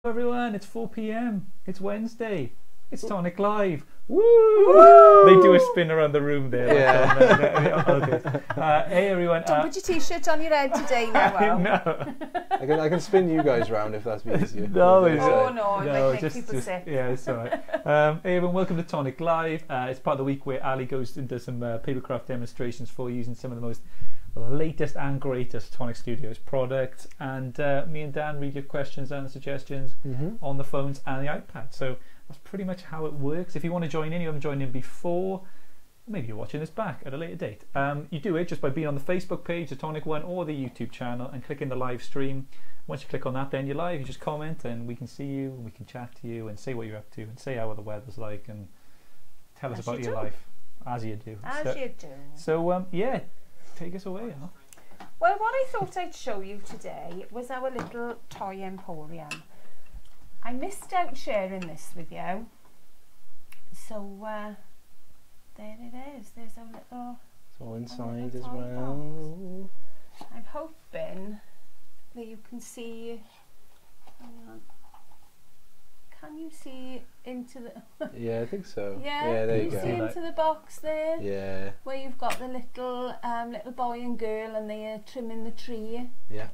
Everyone, it's 4 p.m. It's Wednesday. It's Tonic Live. Woo! Woo! They do a spin around the room there. Yeah. Okay. Hey everyone. Don't put your t-shirt on your head today now. No. I can spin you guys round if that's easier. No, yeah, it's, no, it might make people sick. Yeah, it's alright. Hey everyone, welcome to Tonic Live. It's part of the week where Ali goes into some Papercraft demonstrations for using some of the most latest and greatest Tonic Studios products, and me and Dan read your questions and suggestions on the phones and the iPad. So that's pretty much how it works. If you want to join in, you haven't joined in before, maybe you're watching this back at a later date. You do it just by being on the Facebook page, the Tonic One, or the YouTube channel, and clicking the live stream. Once you click on that, then you're live. You just comment and we can see you, and we can chat to you and say what you're up to and say how the weather's like and tell us about your life as you do. So yeah, take us away. Huh? Well, what I thought I'd show you today was our little toy emporium. I missed out sharing this with you, so there it is. There's a little. It's all inside as well. I'm hoping that you can see. Hang on. Can you see into the? Yeah, I think so. Yeah, there you can go. You see into the box there? Yeah. Where you've got the little little boy and girl, and they are trimming the tree. Yeah.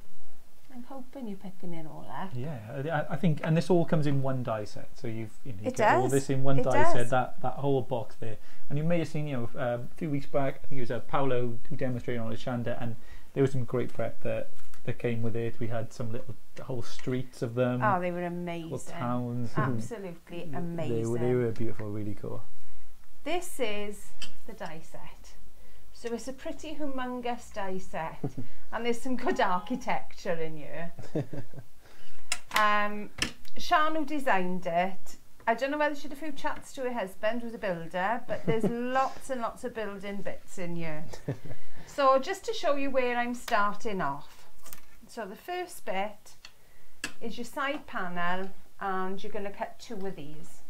I'm hoping you're picking it all up. Yeah, I think, and this all comes in one die set, so you get all this in one It die does. set. That whole box there, and you may have seen, a few weeks back, I think it was Paolo who demonstrated on the Shanda, and there was some great prep that came with it. We had some whole streets of them. Oh, they were amazing. Little towns. Absolutely amazing. They were beautiful, really cool. This is the die set. So it's a pretty humongous die set, and there's some good architecture in here. Shanu designed it. I don't know whether she had a few chats to her husband, who's a builder, but there's lots and lots of building bits in here. So just to show you where I'm starting off. So the first bit is your side panel, and you're going to cut two of these.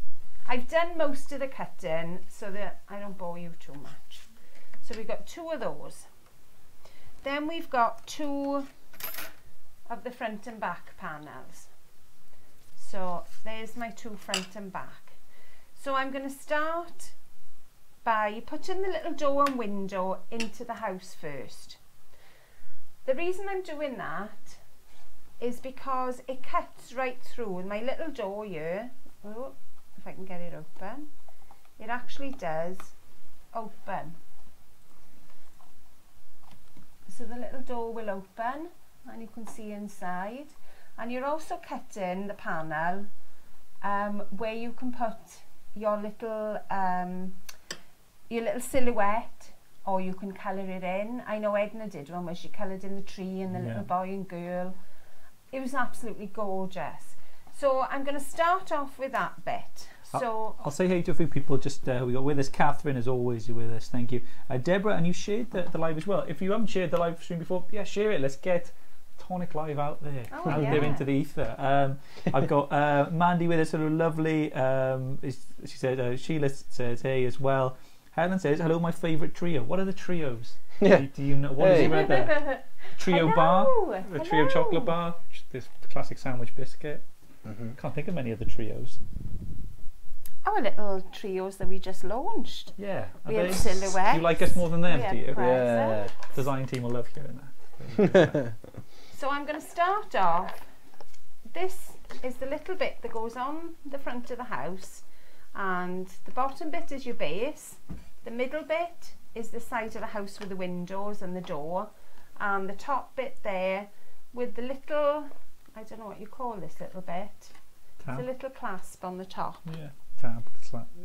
I've done most of the cutting so that I don't bore you too much. So we've got two of those. Then we've got two of the front and back panels. So there's my two front and back. So I'm going to start by putting the little door and window into the house first. The reason I'm doing that is because it cuts right through with my little door here. Oh, if I can get it open. It actually does open. So the little door will open and you can see inside, and you're also cutting the panel where you can put your little silhouette, or you can colour it in. I know Edna did one where she coloured in the tree and the little boy and girl. It was absolutely gorgeous. So I'm going to start off with that bit. So I'll say hey to a few people. Just we got with us Catherine, as always. You're with us, thank you. Deborah, and you shared the live as well. If you haven't shared the live stream before, yeah, share it. Let's get Tonic Live out there, out there into the ether. I've got Mandy with us, sort of lovely. She said Sheila says hey as well. Helen says hello, my favourite trio. What are the trios? Yeah. Do you know what is it right there? Trio bar, a trio chocolate bar, this classic sandwich biscuit. Can't think of many other trios. Our little trios that we just launched. Yeah. We have Silhouette. Do you like us more than them, do you? Yeah. Design team will love hearing that. So I'm going to start off. This is the little bit that goes on the front of the house, and the bottom bit is your base. The middle bit is the side of the house with the windows and the door, and the top bit there with the little, I don't know what you call this little bit. Tab. It's a little clasp on the top. Yeah, tab.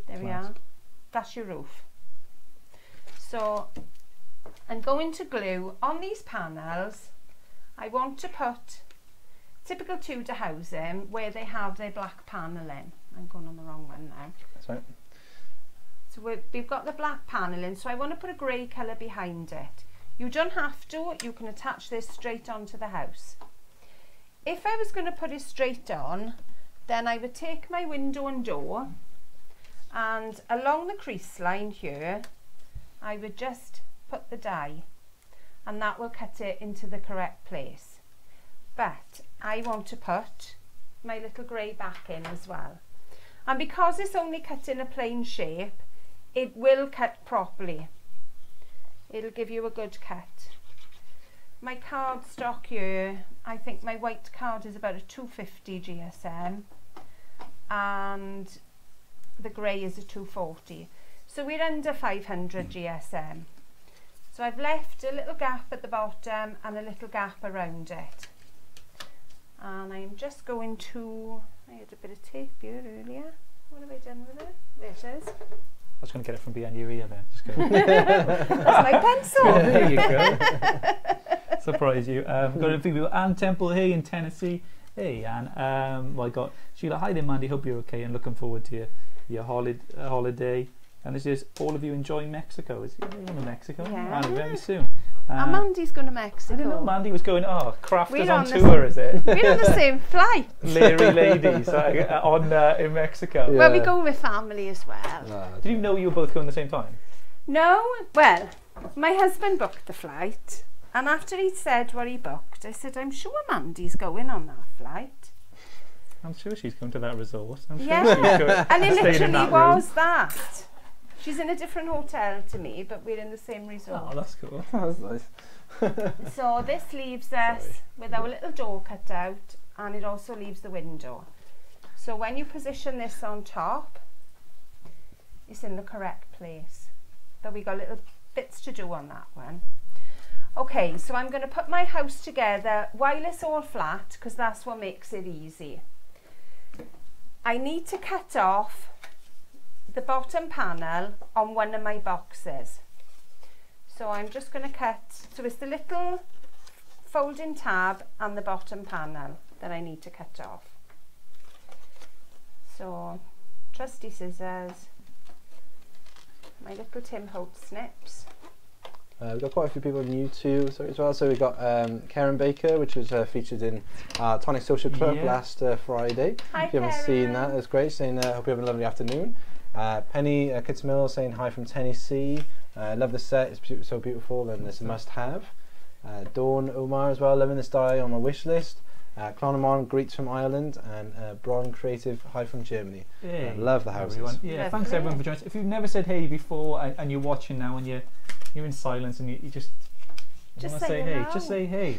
There we are. That's your roof. So I'm going to glue on these panels. I want to put typical Tudor housing where they have their black panel in. I'm going on the wrong one now. That's right. So we've got the black panel in, so I want to put a grey colour behind it. You don't have to, you can attach this straight onto the house. If I was going to put it straight on, then I would take my window and door, and along the crease line here I would just put the die, and that will cut it into the correct place. But I want to put my little grey backing as well. And because it's only cut in a plain shape, it will cut properly. It'll give you a good cut. My cardstock here, I think my white card is about a 250 GSM and the grey is a 240. So we're under 500 GSM. So I've left a little gap at the bottom and a little gap around it. And I'm just going to, I had a bit of tape here earlier. What have I done with it? There it is. I was going to get it from behind your ear then. Just go. That's my pencil. Yeah, there you go. Surprise you. Got a few people. Ann Temple, hey, in Tennessee. Hey, Ann. Well, I got Sheila. Hi there, Mandy. Hope you're okay and looking forward to your holiday. And this is all of you enjoying Mexico. Is you going to Mexico? Yeah. Very soon. And Mandy's going to Mexico. I didn't know Mandy was going. Oh, Craft is on the tour, is it? We're on the same flight. Leary ladies in Mexico. Yeah. Well, we go with family as well. Did you know you were both going at the same time? No, well, my husband booked the flight, and after he said what he booked, I said, I'm sure Mandy's going on that flight. I'm sure she's going to that resort. I'm sure Yeah, she's going and it staying in literally that was room. that. She's in a different hotel to me, but we're in the same resort. Oh, that's cool. That's nice. So this leaves us with our little door cut out, and it also leaves the window. So when you position this on top, it's in the correct place. But we got little bits to do on that one. Okay, so I'm going to put my house together while it's all flat, because that's what makes it easy. I need to cut off the bottom panel on one of my boxes. So I'm just going to cut, so it's the little folding tab and the bottom panel that I need to cut off. So trusty scissors, my little Tim Holtz snips. We've got quite a few people on YouTube as well. So we've got Karen Baker, which was featured in our Tonic Social Club last Friday. Hi, if you haven't seen that, that's great. Saying, hope you have a lovely afternoon. Penny Kitzmill saying hi from Tennessee. Love the set, it's so beautiful and it's a must-have. Dawn Omar as well, loving the style on my wish list. Clonamon, greets from Ireland, and Bron Creative, hi from Germany. Hey, love the houses. everyone. Yeah, thanks everyone for joining us. If you've never said hey before and you're watching now and you're in silence and you just want to say hey, just say hey.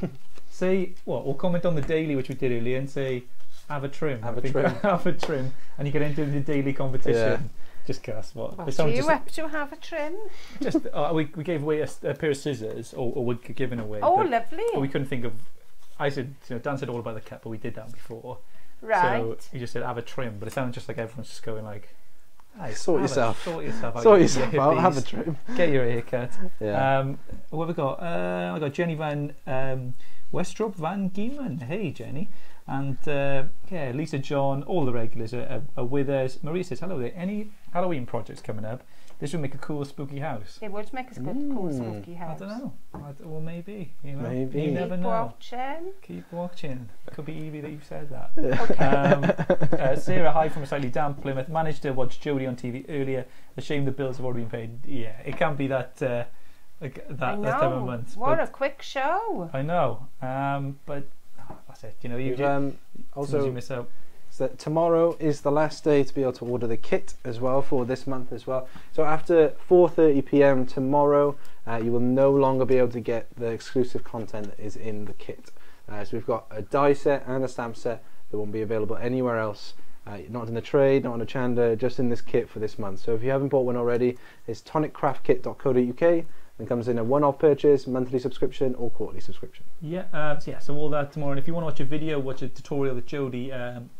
Say what? Or comment on the daily, which we did earlier, and say have a trim. Have a trim. Have a trim, and you can enter the daily competition. Just cast what? What do you up to have a trim? Just we gave away a pair of scissors, or we're giving away. Oh, but lovely. we couldn't think of. I said, Dan said all about the cut, but we did that before. Right. So he just said have a trim, but it sounded just like everyone's just going like, hey, Sort yourself out. Sort yourself out, have a trim. Get your hair cut. Yeah. What have we got? I got Jenny Van Westrop Van Gieman. Hey Jenny. And yeah, Lisa John, all the regulars are with us. Maria says, hello there. Any Halloween projects coming up? This would make a cool spooky house. It would make a good cool spooky house. I don't know. Well, maybe. You know, Maybe. you never know. Watching. Keep watching. Could be Evie that you've said that. Okay. Sarah, hi from a slightly damp Plymouth. Managed to watch Jodie on TV earlier. A shame the bills have already been paid. Yeah, it can't be that that time of month. What a quick show. I know. But that's it. You know, you also you miss out. So tomorrow is the last day to be able to order the kit as well for this month as well. So after 4:30 p.m. tomorrow, you will no longer be able to get the exclusive content that is in the kit. So we've got a die set and a stamp set that won't be available anywhere else. Not in the trade, not on a Chanda, just in this kit for this month. So if you haven't bought one already, it's toniccraftkit.co.uk. and comes in a one-off purchase, monthly subscription or quarterly subscription. Yeah, so all that tomorrow. And if you want to watch a video, watch a tutorial that Jodie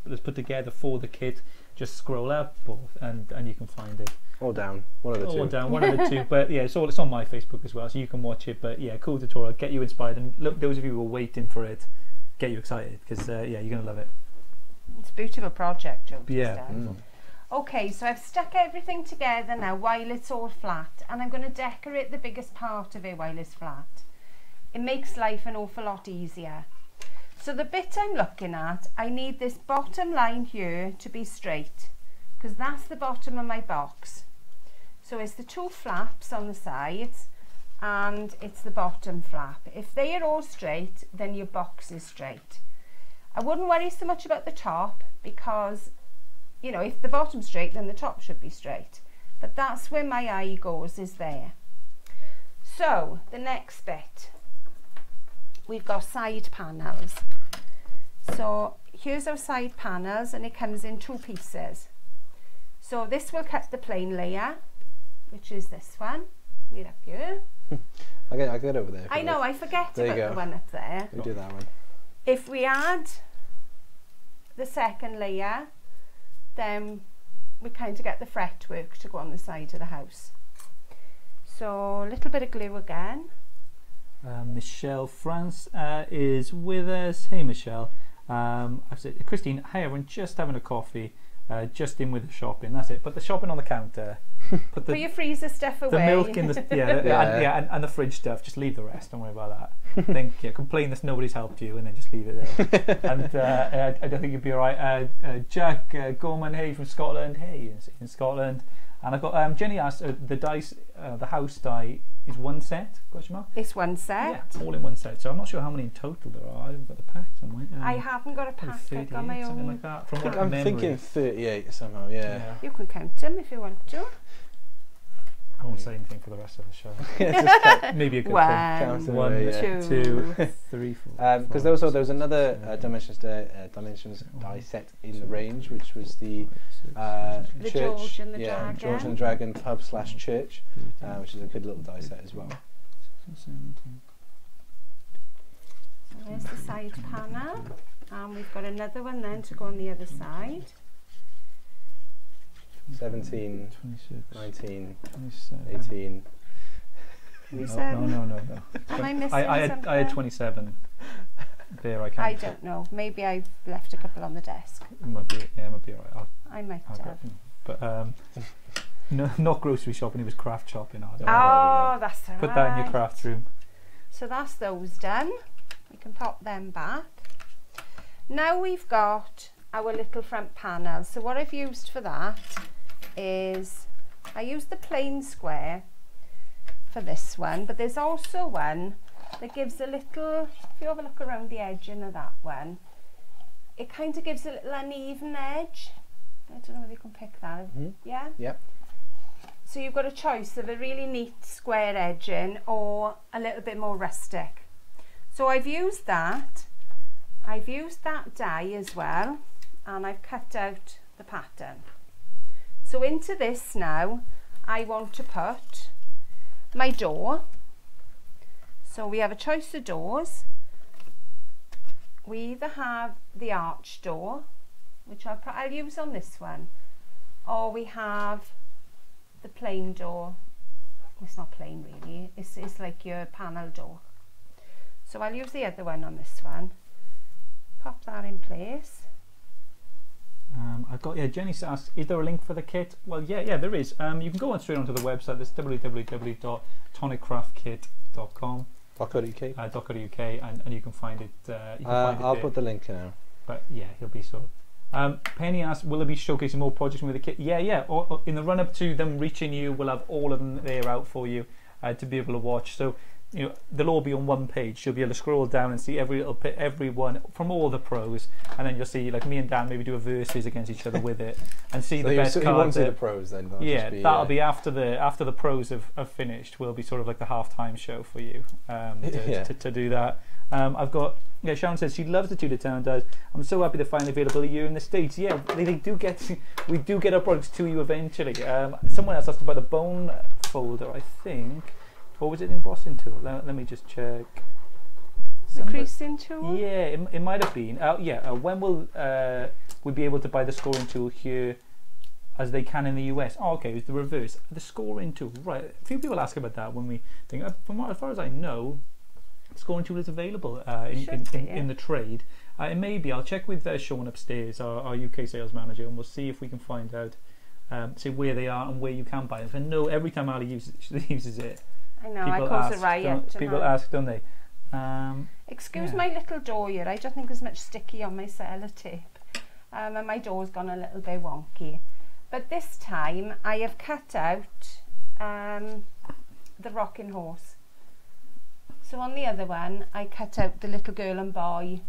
has put together for the kit, just scroll up and you can find it. Or down, one of the two. Or down, one of the two. But yeah, it's on my Facebook as well, so you can watch it. But yeah, cool tutorial, get you inspired. And look, those of you who are waiting for it, get you excited, because yeah, you're going to love it. It's a beautiful project, Jodie. Yeah. Okay, so I've stuck everything together now while it's all flat, and I'm going to decorate the biggest part of it while it's flat. It makes life an awful lot easier. So the bit I'm looking at, I need this bottom line here to be straight, because that's the bottom of my box. So it's the two flaps on the sides and it's the bottom flap. If they are all straight, then your box is straight. I wouldn't worry so much about the top because, you know, if the bottom's straight, then the top should be straight. But that's where my eye goes, is there. So the next bit, we've got side panels. So here's our side panels, and it comes in 2 pieces. So this will cut the plain layer, which is this one. Get up here. I get over there. I know, I forget there about the one up there. We do that one. If we add the second layer, then we kind of get the fretwork to go on the side of the house. So a little bit of glue again. Michelle France is with us. Hey Michelle. I've said, Christine, hey everyone, just having a coffee, just in with the shopping, that's it. Put the shopping on the counter. Put your freezer stuff away. The milk in the and the fridge stuff. Just leave the rest. Don't worry about that. Complain that nobody's helped you, and then just leave it there. And I don't think you'll be all right. Jack Gorman, hey from Scotland. Hey in Scotland. And I've got Jenny asked the house die is 1 set? Question mark. It's 1 set. Yeah, all in 1 set. So I'm not sure how many in total there are. I haven't got the pack somewhere. I haven't got a pack. I've got my own. Something like that. From I'm thinking 38 somehow. Yeah. You can count them if you want to. I won't say anything for the rest of the show. Maybe a good thing. 1, 2, 3, 4. Because there was another Dimensions die set in the range, which was the church, George and the Dragon. George and the Dragon pub / church, which is a good little die set as well. So there's the side panel, and we've got another one then to go on the other side. 17, 26, 19, 27, 18. No. Am I missing something? I had 27. There I can. I don't know. Maybe I've left a couple on the desk. It might be alright. I might have. But no, not grocery shopping. It was craft shopping. That's alright. Put that in your craft room. So that's those done. We can pop them back. Now we've got our little front panel. So what I've used for that is I used the plain square for this one, but there's also one that gives a little, if you have a look around the edging of that one, it kind of gives a little uneven edge. I don't know whether you can pick that. Yeah? Yep. So you've got a choice of a really neat square edging or a little bit more rustic. So I've used that die as well, and I've cut out the pattern. So into this now, I want to put my door. So we have a choice of doors. We either have the arch door, which I'll use on this one, or we have the plain door. It's not plain really, it's like your panel door. So I'll use the other one on this one. Pop that in place. I've got, Jenny asked, is there a link for the kit? Well, yeah, there is. You can go straight onto the website. That's www.toniccraftKit.com. .co.uk. And you can find it. I'll put the link now. But yeah, he'll be sort of. Penny asked, will there be showcasing more projects with the kit? Yeah. Or in the run up to them reaching you, we'll have all of them there out for you to be able to watch. So they'll all be on one page. You'll be able to scroll down and see every little bit, every one from all the pros, and then you'll see like me and Dan maybe do a versus against each other with it, and see the best cards. You won't see the pros then? That'll be after the pros have finished. Will be sort of like the halftime show for you to do that. I've got Sharon says she loves the Tudor Town does. I'm so happy to find available here in the States. Yeah, we do get our products to you eventually. Someone else asked about the bone folder, I think. Or was it in embossing tool? Let me just check. The creasing tool? Yeah, it might have been. When will we be able to buy the scoring tool here as they can in the US? Oh, okay, it was the reverse. The scoring tool, right. A few people ask about that when we think, as far as I know, the scoring tool is available in the trade. It may be. I'll check with Sean upstairs, our UK sales manager, and we'll see if we can find out, see where they are and where you can buy it. I know every time Ali uses it, I know, I cause a riot. People ask, don't they? Excuse my little door here, I don't think there's much sticky on my sellotape. And my door's gone a little bit wonky. But this time I have cut out the rocking horse. So on the other one I cut out the little girl and boy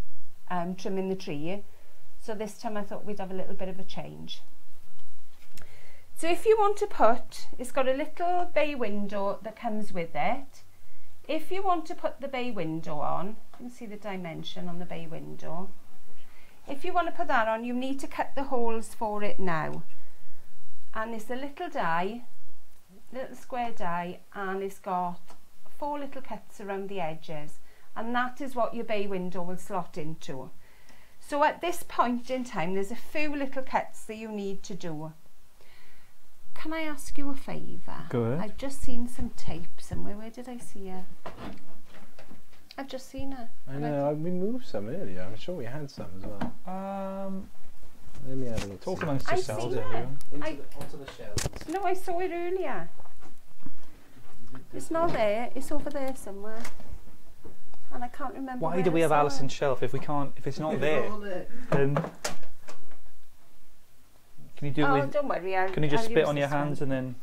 trimming the tree. So this time I thought we'd have a little bit of a change. So if you want to put, it's got a little bay window that comes with it. If you want to put the bay window on, you can see the dimension on the bay window. If you want to put that on, you need to cut the holes for it now. And it's a little die, little square die, and it's got 4 little cuts around the edges. And that is what your bay window will slot into. So at this point in time, there's a few little cuts that you need to do. Can I ask you a favour? Go ahead. I've just seen some tape somewhere. Where did I see her? I've just seen her. I know, we moved some earlier. I'm sure we had some as well. Let me have a look. Talk amongst I've yourselves, seen everyone. Onto the shelves. No, I saw it earlier. It's not there. It's over there somewhere. And I can't remember. Why where do we I have saw Alison's it. shelf if we can't? If it's not there, then can you do? Oh, With, don't worry. can you just I'll spit use on your this one. hands and then?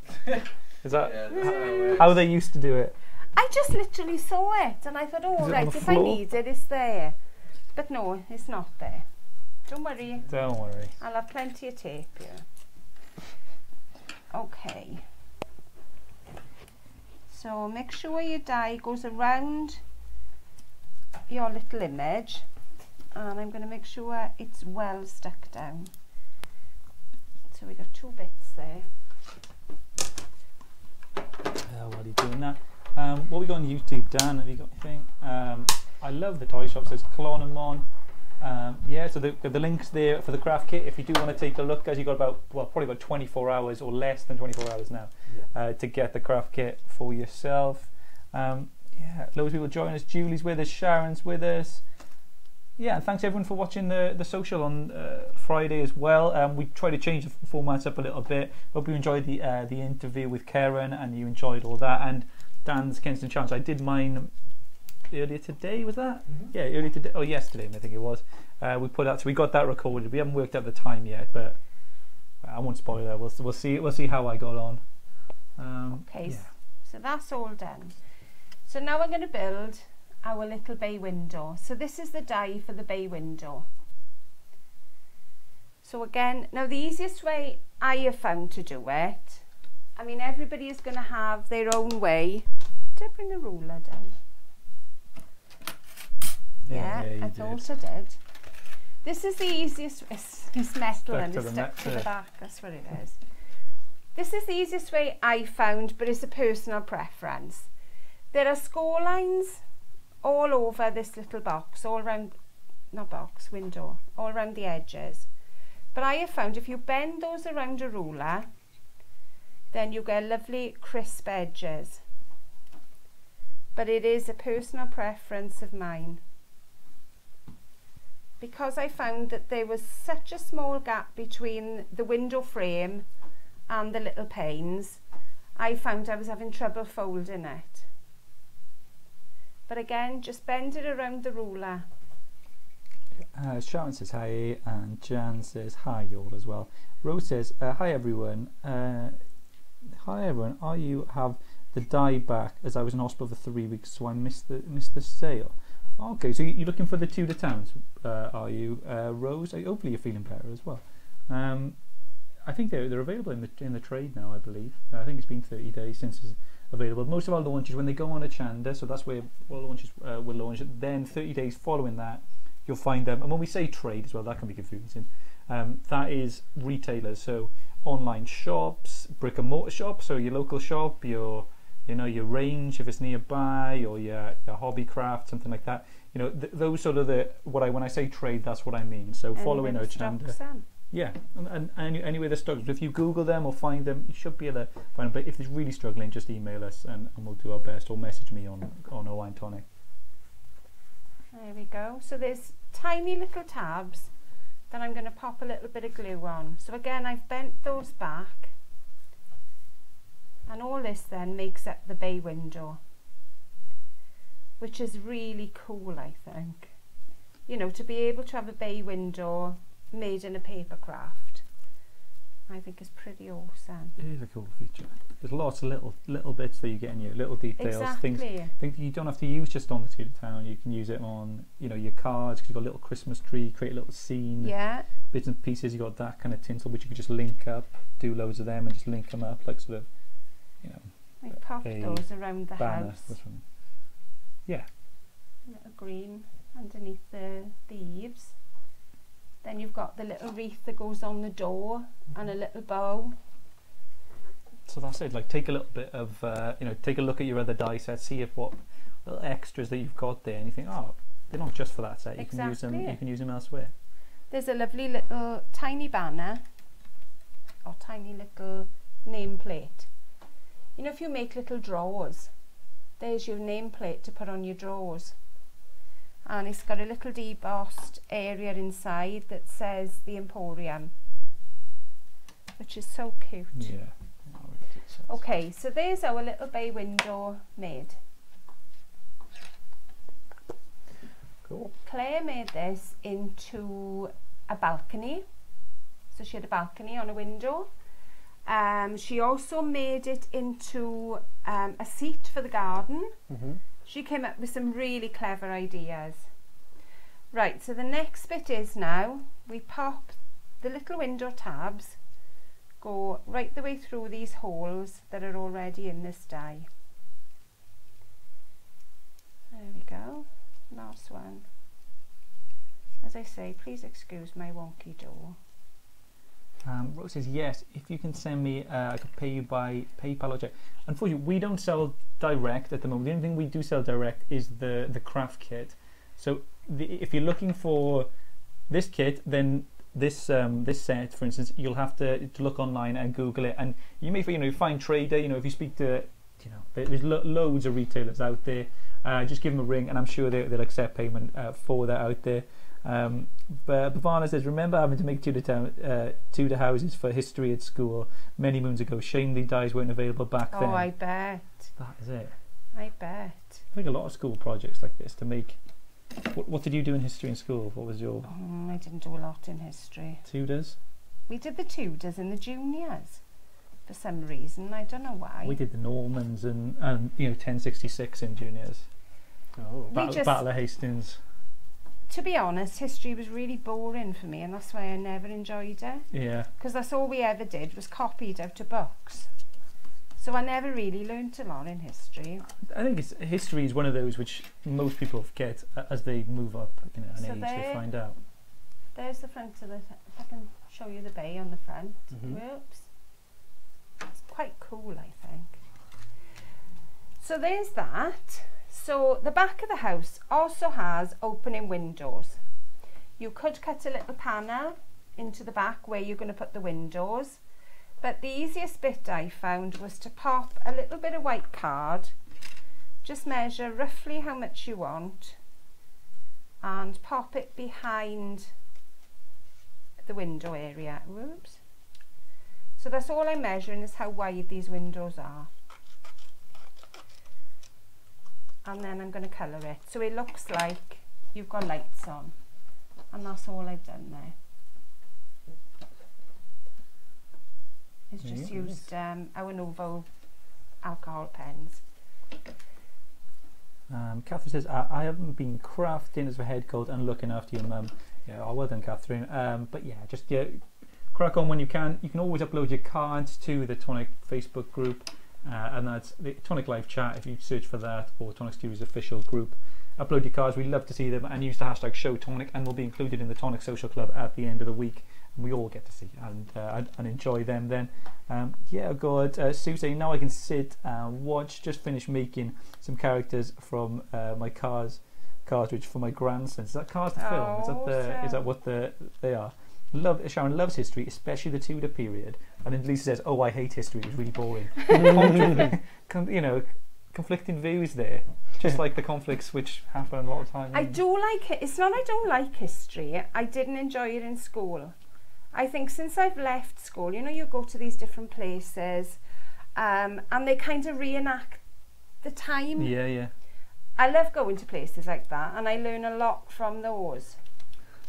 Is that Yeah, how they used to do it? I just literally saw it and I thought, oh, Is it on right, the if I floor? need it, it's there. But no, it's not there. Don't worry. Don't worry. I'll have plenty of tape here. Okay. So make sure your die goes around your little image, and I'm going to make sure it's well stuck down. So we got 2 bits there. While you're doing that, what we got on YouTube, Dan? Have you got anything? I love the toy shop. Says Clonamon. Yeah, so the link's there for the craft kit. If you do want to take a look, guys, you got about probably about 24 hours or less than 24 hours now to get the craft kit for yourself. Yeah, loads of people join us. Julie's with us. Sharon's with us. Yeah, and thanks everyone for watching the social on Friday as well. We try to change the formats up a little bit. Hope you enjoyed the interview with Karen and you enjoyed all that. And Dan's Kensington Challenge. I did mine earlier today, was that? Yeah, earlier today. Oh, yesterday, I think it was. We put out, so we got that recorded. We haven't worked out the time yet, but I won't spoil that. We'll see how I got on. Okay, yeah. so that's all done. So now we're going to build our little bay window. So this is the die for the bay window. So again, now the easiest way I have found to do it, I mean everybody is going to have their own way. Did I bring a ruler down? Yeah, I thought I did. This is the easiest, it's metal and it's stuck to the back, that's what it is. This is the easiest way I found, but it's a personal preference. There are score lines all over this little box, all around, not box, window, all around the edges. But I have found if you bend those around a ruler, then you get lovely crisp edges. But it is a personal preference of mine. Because I found that there was such a small gap between the window frame and the little panes, I found I was having trouble folding it. But again, just bend it around the ruler. Sharon says hi, and Jan says hi all as well. Rose says hi everyone. Hi everyone. You have the die back as I was in hospital for 3 weeks, so I missed the sale. Okay, so you're looking for the Tudor Towns, are you, Rose? Hopefully you're feeling better as well. I think they're available in the trade now, I believe. I think it's been 30 days since it's available. Most of our launches, when they go on a Chanda, so that's where all launches will launch. Then 30 days following that, you'll find them. And when we say trade as well, that can be confusing. That is retailers, so online shops, brick and mortar shops, so your local shop, your range if it's nearby, or your hobby craft, something like that. Those sort of when I say trade, that's what I mean. So following our Chanda. Yeah, and anyway they're struggling. If you Google them or find them, you should be able to find them. But if it's really struggling, just email us and we'll do our best, or message me on Wine Tonic. There we go. So there's tiny little tabs that I'm going to pop a little bit of glue on. So again, I've bent those back, and all this then makes up the bay window, which is really cool, I think. To be able to have a bay window made in a paper craft. I think it's pretty awesome. It is a cool feature. There's lots of little bits that you get in your little details. Exactly. Things you don't have to use just on the Tudor Town. You can use it on, you know, your cards. Cause you've got a little Christmas tree, create a little scene. Yeah. Bits and pieces. You got that kind of tinsel, which you can just link up, do loads of them, and just link them up like sort of, you know. We pop those around the house. Yeah. A little green underneath the eaves. Then you've got the little wreath that goes on the door and a little bow. So that's it. Like, take a little bit of, you know, take a look at your other die sets, see if what little extras that you've got there, and you think, oh, they're not just for that set. You can use them. You can use them elsewhere. There's a lovely little tiny banner or tiny little nameplate. You know, if you make little drawers, there's your nameplate to put on your drawers. And it's got a little debossed area inside that says the Emporium, which is so cute. Yeah. Okay, so there's our little bay window made. Cool. Claire made this into a balcony. So she had a balcony on a window. She also made it into a seat for the garden. She came up with some really clever ideas. Right, so the next bit is now we pop the little window tabs, go right the way through these holes that are already in this die. There we go, last one. As I say, please excuse my wonky door. Rose says, yes, if you can send me, I could pay you by PayPal or check. Unfortunately, we don't sell direct at the moment. The only thing we do sell direct is the craft kit. So if you're looking for this kit, then this set, for instance, you'll have to look online and Google it, and you may find Trader. You know, if you speak to, there's loads of retailers out there. Just give them a ring, and I'm sure they'll accept payment for that out there. But Bhavana says, remember having to make Tudor houses for history at school many moons ago. Shame the dies weren't available back then. Oh, I bet. That is it. I bet. I think a lot of school projects like this to make. What did you do in history in school? What was your? I didn't do a lot in history. Tudors? We did the Tudors in the juniors. For some reason, I don't know why. We did the Normans and 1066 in juniors. Oh, Battle of Hastings. To be honest, history was really boring for me, and that's why I never enjoyed it. Yeah. Because that's all we ever did was copied out of books. So I never really learnt a lot in history. I think history is one of those which most people forget as they move up in an age. They find out. There's the front of the. If I can show you the bay on the front. Whoops. It's quite cool, I think. So there's that. So the back of the house also has opening windows. You could cut a little panel into the back where you're going to put the windows, but the easiest bit I found was to pop a little bit of white card, just measure roughly how much you want and pop it behind the window area. Whoops. So that's all I'm measuring, is how wide these windows are. And then I'm going to colour it so it looks like you've got lights on, and that's all I've done there. It's just used our Novo alcohol pens. Catherine says, I haven't been crafting as a head cold and looking after your mum. Yeah, well done, Catherine. But yeah, just crack on when you can. You can always upload your cards to the Tonic Facebook group. And that's the Tonic Live Chat. If you search for that, or Tonic Studio's official group, upload your cards. We love to see them, and use the hashtag #ShowTonic, and we'll be included in the Tonic Social Club at the end of the week. And we all get to see and enjoy them then. Yeah, good. Sue saying, now I can sit and watch. Just finished making some characters from my cartridge for my grandson. Is that Cars the film? Is that what they are? Sharon loves history, especially the Tudor period. And then Lisa says, "Oh, I hate history. It was really boring." Conflicting views there, just like the conflicts which happen a lot of times. I do like it. It's not I don't like history. I didn't enjoy it in school. I think since I've left school, you go to these different places, and they kind of reenact the time. Yeah. I love going to places like that, and I learn a lot from those.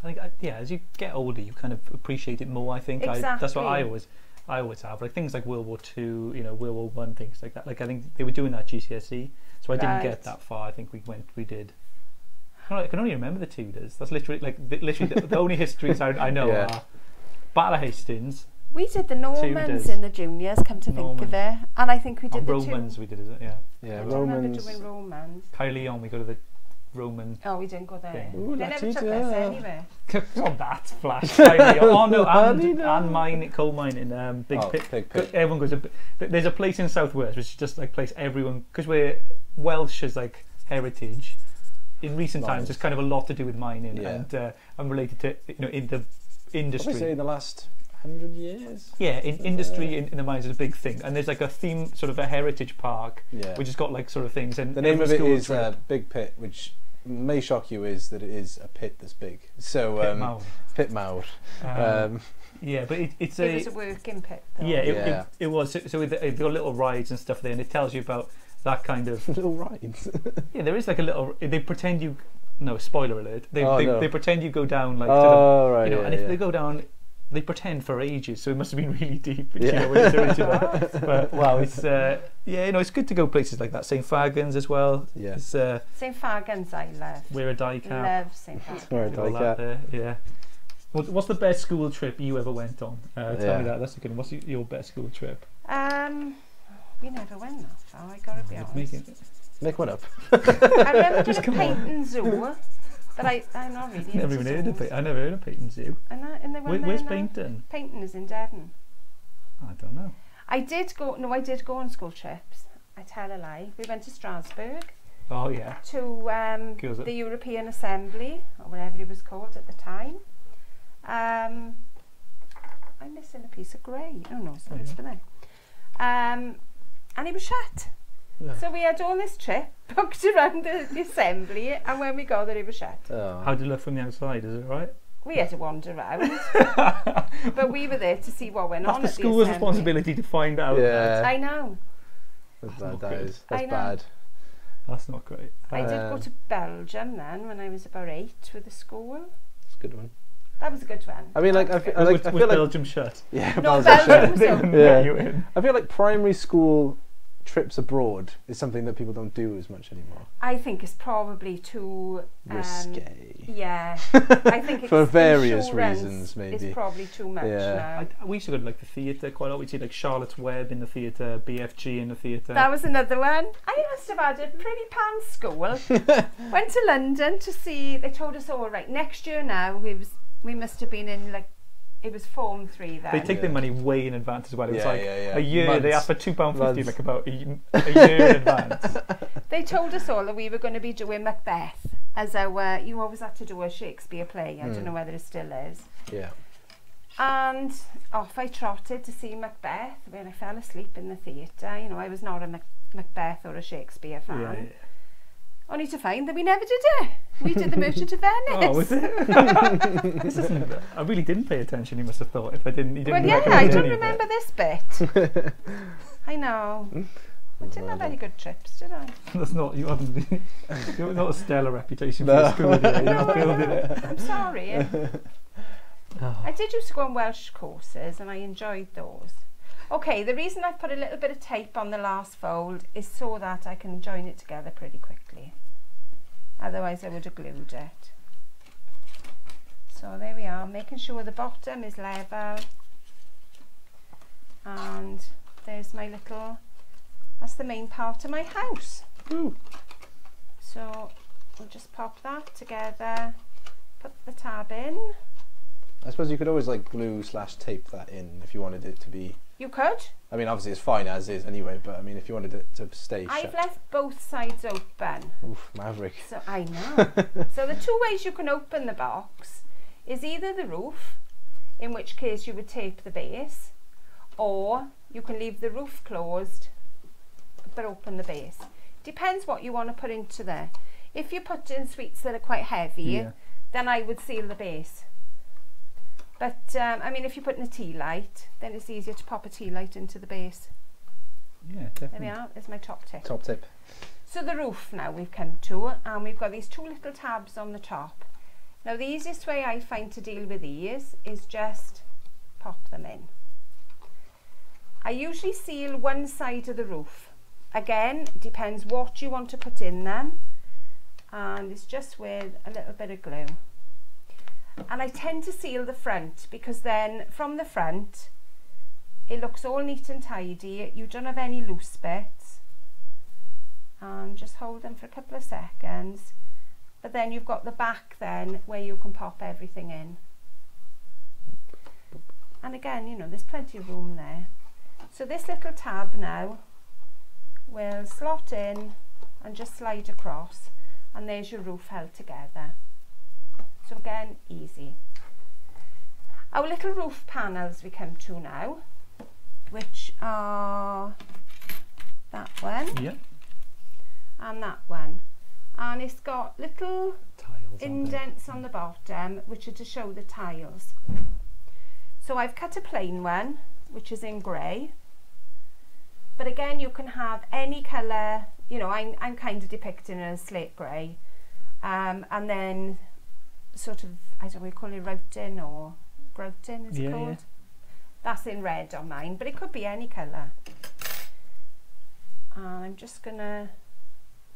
I think, yeah, as you get older, you kind of appreciate it more. I think that's what I always have. Like things like World War II, you know, World War One, things like that. Like I think they were doing that GCSE, so I didn't get that far. I think we did. I can only remember the Tudors. That's literally the only histories I know are Battle of Hastings. We did the Normans in the juniors, come to think of it, and I think we did the Romans. We did, is it? Yeah. Yeah, I don't remember doing Romans. Kylie on, we go to the Roman. Oh, we didn't go there. Ooh, they never took us anywhere. Oh, that's flash. Oh no, and mining, coal mining, Big Pit. Everyone goes. There's a place in South Wales which is just like place everyone, because we're Welsh as like heritage. In recent times, there's kind of a lot to do with mining, and I'm related to, you know, in the industry. Obviously, in the last 100 years. Yeah, in industry in the mines is a big thing, and there's like a theme, sort of a heritage park, which has got like sort of things. And the name of it is Big Pit, which may shock you is that it is a pit that's big. So pit mouth. Yeah, but it was a working pit. Though. Yeah, it was. So they've got little rides and stuff there, and it tells you about that kind of little rides. Yeah, there is like a little. They pretend you. No, spoiler alert. They pretend you go down like. Right. You know, and if they go down, they pretend for ages. So it must have been really deep. You know, when it's original. But wow, it's you know, it's good to go places like that. St. Fagans as well. Yeah. St. Fagans, I love. Wear a die cap. Love St. Fagans. Wear a die cap. Yeah. What's the best school trip you ever went on? Tell me that. That's a good one. What's your best school trip? We never went that far. I gotta be honest. Make one up. I remember doing a Peyton Zoo, but I'm not really. Never even heard of it. I never heard of Peyton Zoo. And they went Where's there Peyton? Peyton is in Devon. I don't know. I did go on school trips. I tell a lie. We went to Strasbourg. Oh yeah. To the European Assembly, or whatever it was called at the time. I'm missing a piece of grey. Oh no, it's for there. And it was shut. Yeah. So we had all this trip booked around the assembly, and when we got there, it was shut. How did it look from the outside? Is it right? We had to wander around, but we were there to see what went on. That's the school's responsibility to find out. Yeah, I know. That's bad. That's not great. I did go to Belgium then when I was about 8 with the school. That's a good one. That was a good one. I mean, I feel like Belgium shut. Yeah, no, Belgium shut. Yeah. I feel like primary school trips abroad is something that people don't do as much anymore. I think it's probably too risque. Yeah, I think for various reasons, maybe it's probably too much now. We used to go to like the theatre quite a lot. We'd see like Charlotte's Web in the theatre, BFG in the theatre. That was another one. I must have had a pretty pants school. Went to London to see. They told us, all right, next year now we must have been in like. It was Form 3 then. They take their money way in advance as well. It was like a year. Months. They asked for £2.50 like about a year in advance. They told us all that we were going to be doing Macbeth as our. You always had to do a Shakespeare play. I don't know whether it still is. Yeah. And off I trotted to see Macbeth when I fell asleep in the theatre. You know, I was not a Macbeth or a Shakespeare fan. Yeah. Only to find that we never did it. We did the Merchant of Venice. Oh, was it? I really didn't pay attention. You must have thought if I didn't. You didn't. Well, yeah, I don't remember this bit. I know. I didn't have any good trips, did I? That's not. You haven't. You're not a stellar reputation for the school. You're not building it. I'm sorry. I did used to go on Welsh courses, and I enjoyed those. Okay, the reason I've put a little bit of tape on the last fold is so that I can join it together pretty quickly. Otherwise I would have glued it. So there we are, making sure the bottom is level. And there's my little, that's the main part of my house. Ooh. So we'll just pop that together, put the tab in. I suppose you could always like glue/tape that in if you wanted it to be. You could. I mean, obviously it's fine as is anyway, but I mean, if you wanted it to stay shut. I've left both sides open. Oof, maverick. So I know. So the two ways you can open the box is either the roof, in which case you would tape the base, or you can leave the roof closed but open the base. Depends what you want to put into there. If you put in sweets that are quite heavy, then I would seal the base. But I mean, if you put in a tea light, then it's easier to pop a tea light into the base. Yeah, definitely. There we are, there's my top tip. Top tip. So the roof now we've come to, and we've got these two little tabs on the top. Now the easiest way I find to deal with these is just pop them in. I usually seal one side of the roof. Again, depends what you want to put in them, and it's just with a little bit of glue. And I tend to seal the front because then from the front it looks all neat and tidy. You don't have any loose bits, and just hold them for a couple of seconds, but then you've got the back then where you can pop everything in. And again, you know, there's plenty of room there. So this little tab now will slot in and just slide across, and there's your roof held together. So again, easy. Our little roof panels we come to now, which are that one, Yeah. and that one. And it's got little Tiles. indents on the bottom, which are to show the tiles. So I've cut a plain one, which is in grey. But again, you can have any colour, you know, I'm kind of depicting it as slate grey. And then sort of, I don't know, we call it routing or grouting, is it called? Yeah. That's in red on mine, but it could be any colour. And I'm just going to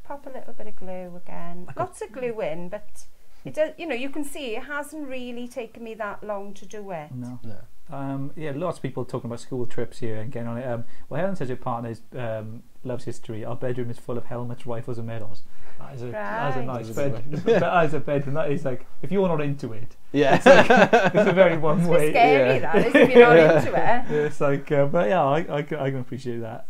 pop a little bit of glue again. Lots of glue in, but it does, you know, you can see it hasn't really taken me that long to do it. No. Yeah, lots of people talking about school trips here and getting on it. Well, Helen says her partner loves history. Our bedroom is full of helmets, rifles and medals. That is a nice bed. That is a bedroom. That is like, if you're not into it, it's a very one way. It's scary, that is, if you're not into it. It's like, but yeah, I can appreciate that.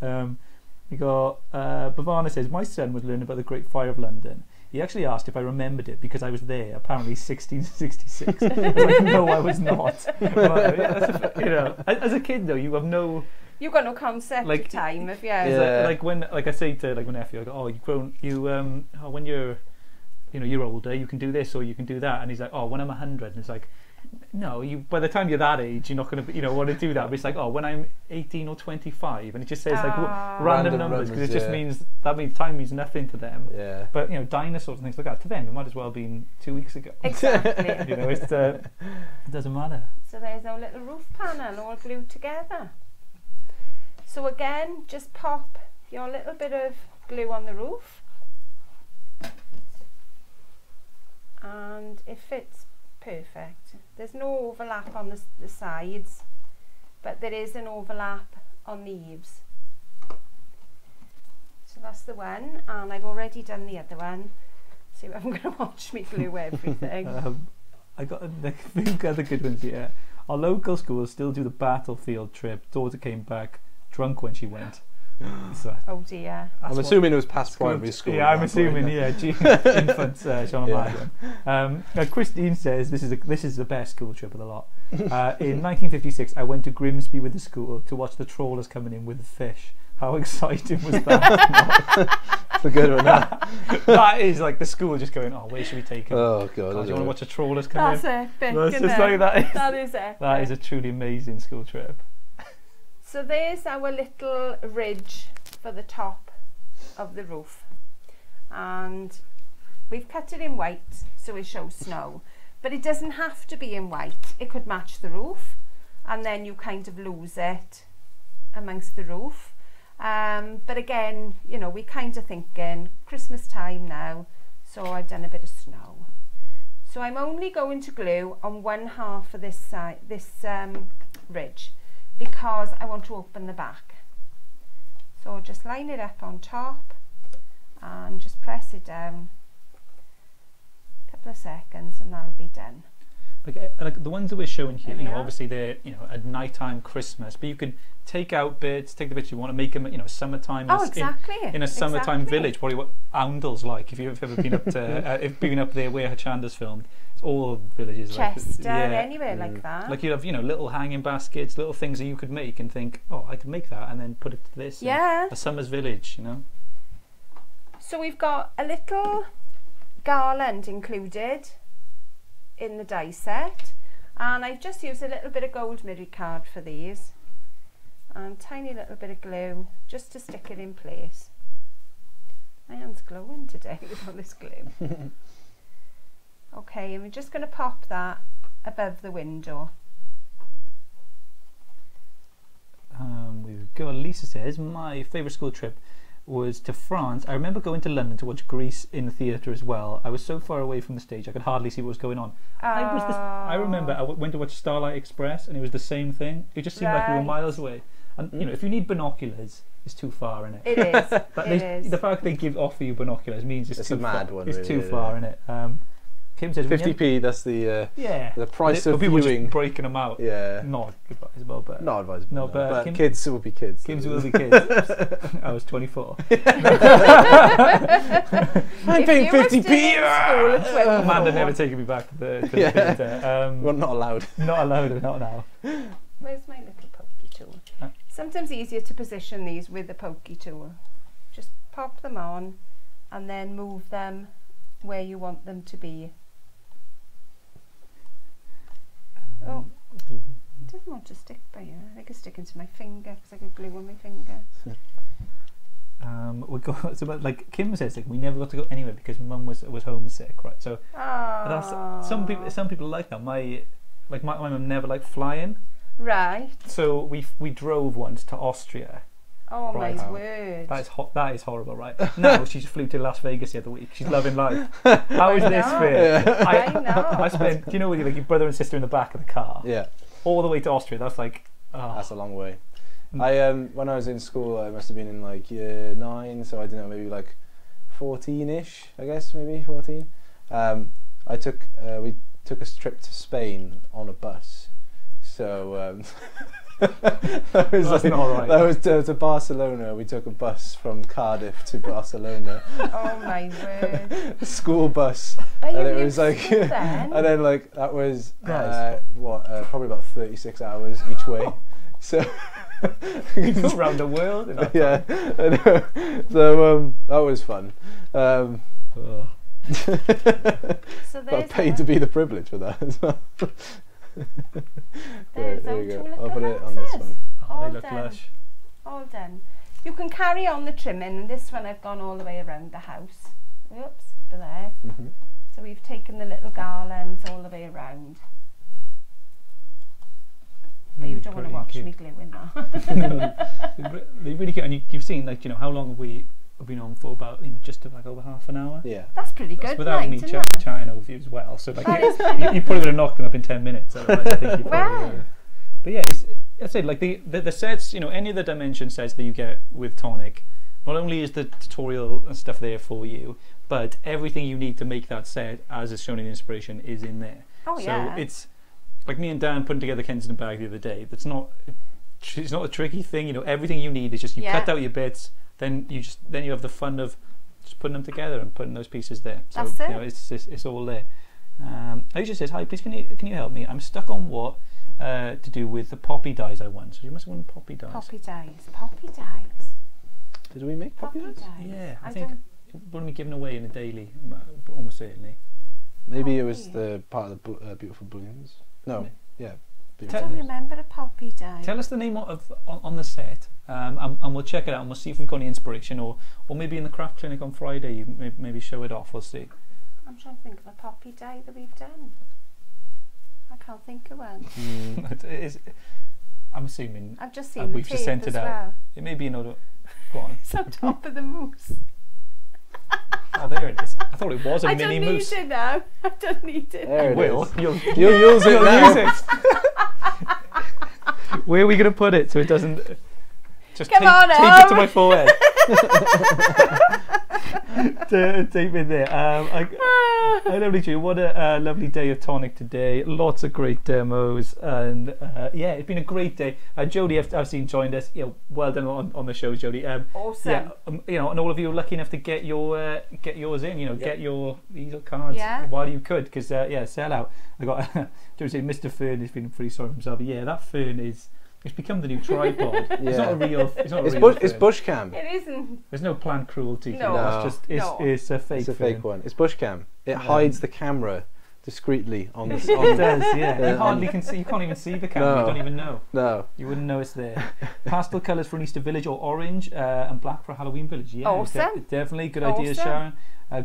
We got Bhavana says, my son was learning about the Great Fire of London. He actually asked if I remembered it because I was there, apparently 1666. I was like, no, I was not. But, yeah, you know, as a kid though, you have no... You've got no concept of time, have you? Like when, like I say to like my nephew, I go, oh, you've grown, when you're, you know, you're older, you can do this or you can do that, and he's like, oh, when I'm 100, and it's like, no, by the time you're that age, you're not going to, you know, want to do that. But it's like, oh, when I'm 18 or 25, and it just says like random numbers because it just means time means nothing to them. Yeah. But you know, dinosaurs and things like that, to them, it might as well have been 2 weeks ago. Exactly. You know, it doesn't matter. So there's our little roof panel all glued together. So again, just pop your little bit of glue on the roof, and it fits perfect. There's no overlap on the sides, but there is an overlap on the eaves. So that's the one, and I've already done the other one, so you haven't going to watch me glue everything. I got a few other good ones here. Our local schools still do the battlefield trip. Daughter came back drunk when she went. So, oh dear. I'm assuming it was past primary school. Yeah, I'm assuming, infants, Sean and Christine says this is the best school trip of the lot. In 1956, I went to Grimsby with the school to watch the trawlers coming in with the fish. How exciting was that? It's a good one. That is like the school just going, oh, where should we take them? Oh God, do you want to watch the trawlers come in? That's epic, That's just like that is epic. That is a truly amazing school trip. So there's our little ridge for the top of the roof, and we've cut it in white so it shows snow, but it doesn't have to be in white. It could match the roof, and then you kind of lose it amongst the roof. But again, you know, we're kind of thinking Christmas time now, so I've done a bit of snow. So I'm only going to glue on one half of this side, this ridge, because I want to open the back. So just line it up on top and just press it down a couple of seconds, and that'll be done. Like the ones that we're showing here, you know, obviously they're, you know, at nighttime Christmas, but you can take out bits, take the bits you want, and make them, you know, summertime. Oh, exactly. In a summertime village, probably what Oundle's like. If you've ever been up to, if been up there where Hachanda's filmed, it's all villages. Chester, anywhere like that. Like you have, you know, little hanging baskets, little things that you could make and think, oh, I could make that, and then put it to this. Yeah. A summer's village, you know. So we've got a little garland included in the die set, and I've just used a little bit of gold mirror card for these, and tiny little bit of glue just to stick it in place. My hand's glowing today with all this glue. Okay, and we're just going to pop that above the window. We go. Lisa says, my favourite school trip was to France. I remember going to London to watch Grease in the theatre as well. I was so far away from the stage I could hardly see what was going on. I remember I went to watch Starlight Express and it was the same thing. It just seemed like we were miles away. And you know, if you need binoculars, it's too far, isn't it? It is. But the fact they offer you binoculars means it's too a mad far. one. It's really, too far, isn't it? Kim says 50p. That's the price of people viewing. Just breaking them out. Yeah. Not advisable, but not advisable. No, but kids will be kids. Kids will be kids. I was 24. I'm paying 50p. Amanda never taken me back to the theatre. Well, not allowed. Not allowed. Not now. Where's my little pokey tool? Sometimes easier to position these with the pokey tool. Just pop them on and then move them where you want them to be. Oh, it doesn't want to stick by you. I think it's sticking to my finger because I got glue on my finger. We got like Kim says, like, we never got to go anywhere because Mum was homesick, right? So that's some people like that. My mum never liked flying. Right. So we drove once to Austria. Oh right. My word. That is horrible, right? Now she flew to Las Vegas the other week. She's loving life. How is this fair? I know. I spent, do you know, with like your brother and sister in the back of the car? Yeah. All the way to Austria. That's like that's a long way. When I was in school, I must have been in like year 9, so I don't know, maybe like 14ish, I guess, maybe 14. We took a trip to Spain on a bus. So that was not right. That was to Barcelona. We took a bus from Cardiff to Barcelona. Oh my word! A school bus, and it was like, and then like that was probably about 36 hours each way. So you go around the world. Yeah, I know. So that was fun. So got paid to be the privilege for that as well. There you go. I'll put it on this one. Oh, they look lush. All done. You can carry on the trimming, and this one I've gone all the way around the house. Oops, there. So we've taken the little garlands all the way around. But you don't want to watch me gluing that. They really cute, and you've seen, like, you know, how long have we been on for? About, you know, just like over half an hour. Yeah, that's pretty good. Without me chatting over you as well. So like you probably would have knocked them up in 10 minutes. Otherwise, I think you probably But yeah, I said, like the sets, you know, any of the dimension sets that you get with Tonic, not only is the tutorial and stuff there for you, but everything you need to make that set, as is shown in the inspiration, is in there. Oh yeah. So it's like me and Dan putting together Kensington bag the other day. It's not a tricky thing. You know, everything you need is just you cut out your bits. Then you have the fun of just putting them together and putting those pieces there. So that's it. You know, it's all there. Aisha says, hi, please can you help me? I'm stuck on what to do with the poppy dies I won. So you must have won poppy dies. Poppy dies. Did we make poppy dies? Yeah, I think it would be given away in a daily, almost certainly. Maybe it was the part of the beautiful balloons. No, yeah. I don't remember a poppy die. Tell us the name on the set, and we'll check it out and we'll see if we've got any inspiration, or maybe in the craft clinic on Friday you maybe show it off. We'll see. I'm trying to think of a poppy die that we've done. I can't think of one. I'm assuming. I've just seen we've just sent it out. Well. It may be another. Go on. It's on top of the mousse. Oh, there it is. I thought it was a mini mousse. I don't need it now. I don't need it. There you will. You'll use it now. Use it. Where are we going to put it so it doesn't just tape it to my forehead? Tape it there. I lovely you. What a lovely day of Tonic today. Lots of great demos, and yeah, it's been a great day. Jodie, I've seen joined us. You know, well done on the show, Jodie. Awesome. Yeah, you know, and all of you are lucky enough to get yours in. You know, get your easel cards while you could, because sell out. I got Jodie say Mr. Fern has been pretty sorry for himself. Yeah, that fern is. It's become the new tripod. It's not a real. It's bush cam. It isn't. There's no plant cruelty. No, it's just it's a fake. It's a fake one. It's bush cam. It hides the camera discreetly on the. It does, yeah. You hardly can see. You can't even see the camera. No. You don't even know. No. You wouldn't know it's there. Pastel colours for an Easter village, or orange and black for a Halloween village. Yeah, awesome. Definitely good idea, Sharon.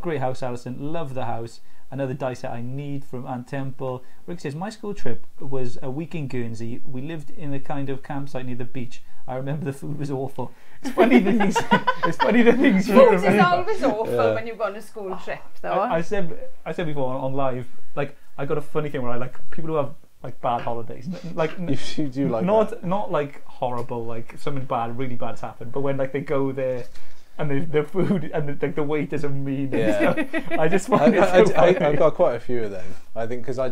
Great house, Alison. Love the house. another die set I need from Ann Temple. Rick says, my school trip was a week in Guernsey. We lived in a kind of campsite near the beach. I remember the food was awful. It's funny the things. It's funny the things you remember. Food is always awful when you've gone on a school trip, though. I said before on live, like I got a funny thing where I like people who have like bad holidays, like you do like not like horrible, like something bad, really bad's happened, but when like they go there and the food and the wait doesn't mean I just find I've got quite a few of them. I think because I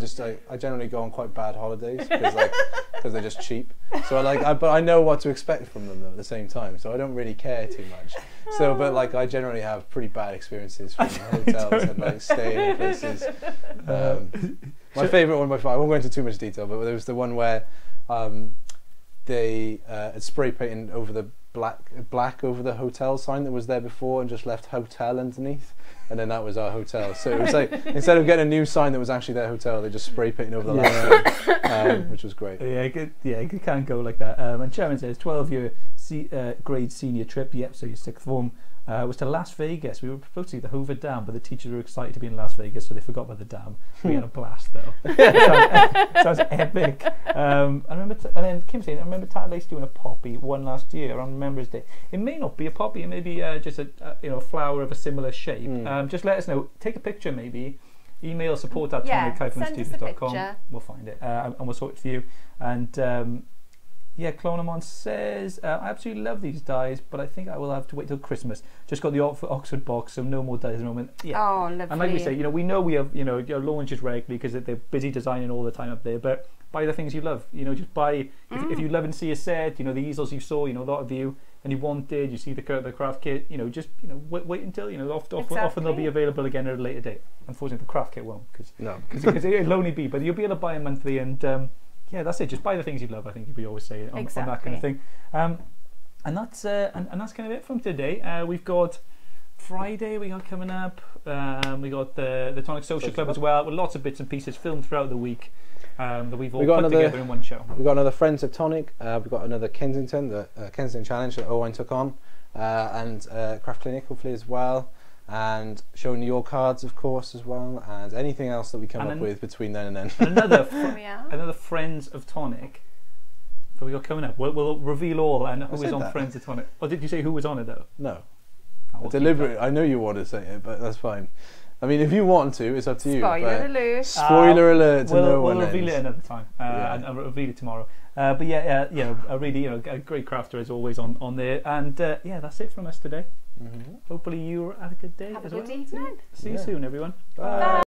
generally go on quite bad holidays because they're just cheap. So but I know what to expect from them though at the same time. So I don't really care too much. So but like I generally have pretty bad experiences from hotels and like staying in places. My favourite one by far, I won't go into too much detail, but there was the one where they had spray painted over the black over the hotel sign that was there before and just left hotel underneath, and then that was our hotel. So it was like instead of getting a new sign that was actually their hotel, they just spray painted over the last one, which was great. It can go like that. And Sharon says 12-year grade senior trip. Yep, so your sixth form. Was to Las Vegas. We were supposed to see the Hoover Dam, but the teachers were excited to be in Las Vegas, so they forgot about the dam. We had a blast though. Sounds epic. I remember, and then Kim saying, I remember Tatlace doing a poppy one last year on Members' Day. It may not be a poppy, it may be just a flower of a similar shape. Just let us know. Take a picture, maybe. Email support@tonicstudios.com. We'll find it and we'll sort it for you. And Clonamon says, I absolutely love these dies, but I think I will have to wait till Christmas. Just got the Oxford box, so no more dies at the moment. Yeah. Oh, lovely. And like we say, we know we have, your launches regularly because they're busy designing all the time up there, but buy the things you love. Just buy, if you love and see a set, the easels you saw, a lot of you, and you wanted, you see the craft kit, wait until, often they'll be available again at a later date. Unfortunately, the craft kit won't, because it'll only be, but you'll be able to buy them monthly and, that's it. Just buy the things you love. I think you'd be always saying on that kind of thing. And that's kind of it from today. We've got Friday. We got coming up. We got the Tonic Social Club as well, with lots of bits and pieces filmed throughout the week that we've all put together in one show. We've got another Friends of Tonic. We've got another Kensington, the Kensington Challenge that Owen took on, and Craft Clinic hopefully as well. And showing your cards, of course, as well, and anything else that we come up with between then and then. And another Friends of Tonic that we got coming up. We'll reveal all and who is on Friends of Tonic. Or did you say who was on it though? No. Deliberately. I know you want to say it, but that's fine. I mean, if you want to, it's up to you. Spoiler alert. Spoiler alert to no one. We'll reveal it another time, and I'll reveal it tomorrow. But a really, a great crafter as always on there. And that's it from us today. Hopefully you had a good day Have as a well. good evening. See you soon, everyone. Bye.